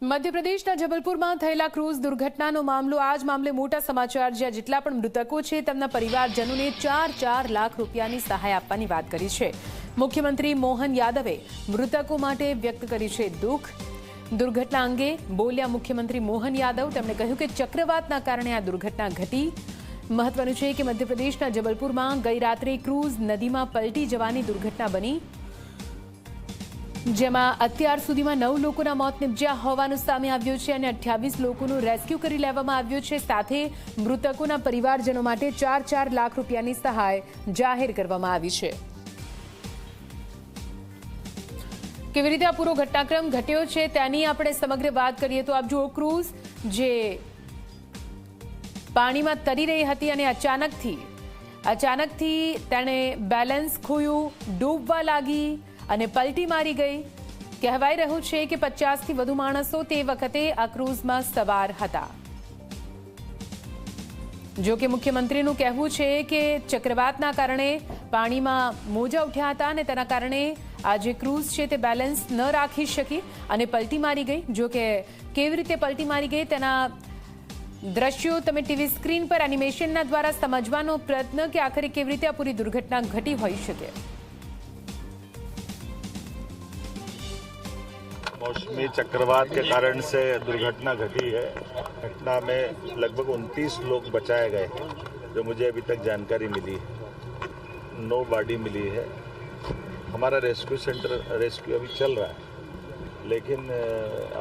મધ્યપ્રદેશના જબલપુરમાં થયેલા ક્રૂઝ દુર્ઘટનાનો મામલો આજ મામલે મોટા સમાચાર જ્યાં જેટલા પણ મૃતકો છે તેમના પરિવારજનોને 4 લાખ રૂપિયાની સહાય આપવાની વાત કરી છે। મુખ્યમંત્રી મોહન યાદવે મૃતકો માટે વ્યક્ત કરી છે દુઃખ। દુર્ઘટના અંગે બોલ્યા મુખ્યમંત્રી મોહન યાદવ। તેમણે કહ્યું કે ચક્રવાતના કારણે આ દુર્ઘટના ઘટી। મહત્વનું છે કે મધ્યપ્રદેશના જબલપુરમાં ગઈ રાત્રે ક્રૂઝ નદીમાં પલટી જવાની દુર્ઘટના બની, જેમાં અત્યાર સુધીમાં 9 લોકોના મોત નિપજ્યા હોવાનું સામે આવ્યું છે અને 28 લોકોનું રેસ્ક્યુ કરી લેવામાં આવ્યું છે। સાથે મૃતકોના પરિવારજનો માટે 4 લાખ રૂપિયાની સહાય જાહેર કરવામાં આવી છે। કેવી રીતે આ પૂરો ઘટનાક્રમ ઘટ્યો છે તેની આપણે સમગ્ર વાત કરીએ તો આપ જુઓ, ક્રૂઝ જે પાણીમાં તરી રહી હતી અને અચાનકથી તેણે બેલેન્સ ખોયું, ડૂબવા લાગી અને પલટી મારી ગઈ। કહેવાઈ રહ્યું છે કે 50થી વધુ માણસો તે વખતે આ ક્રૂઝમાં સવાર હતા। જો કે મુખ્યમંત્રીનું કહેવું છે કે ચક્રવાતના કારણે પાણીમાં મોજા ઉઠ્યા હતા અને તેના કારણે આ જે ક્રૂઝ છે તે બેલેન્સ ન રાખી શકી અને પલટી મારી ગઈ। જો કે કેવી રીતે પલટી મારી ગઈ તેના દ્રશ્યો તમે ટીવી સ્ક્રીન પર એનિમેશનના દ્વારા સમજવાનો પ્રયત્ન કે આખરે કેવી રીતે આ પૂરી દુર્ઘટના ઘટી હોઈ શકે। मौसमी चक्रवात के कारण से दुर्घटना घटी है। घटना में लगभग 29 लोग बचाए गए हैं, जो मुझे अभी तक जानकारी मिली है। 9 बॉडी मिली है। हमारा रेस्क्यू अभी चल रहा है, लेकिन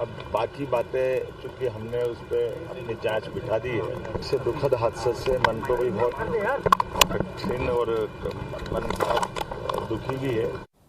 अब बाकी बातें चूँकि हमने उस पर अपनी जांच बिठा दी है। इससे दुखद हादसे से मन को भी बहुत कठिन और मन बहुत दुखी भी है।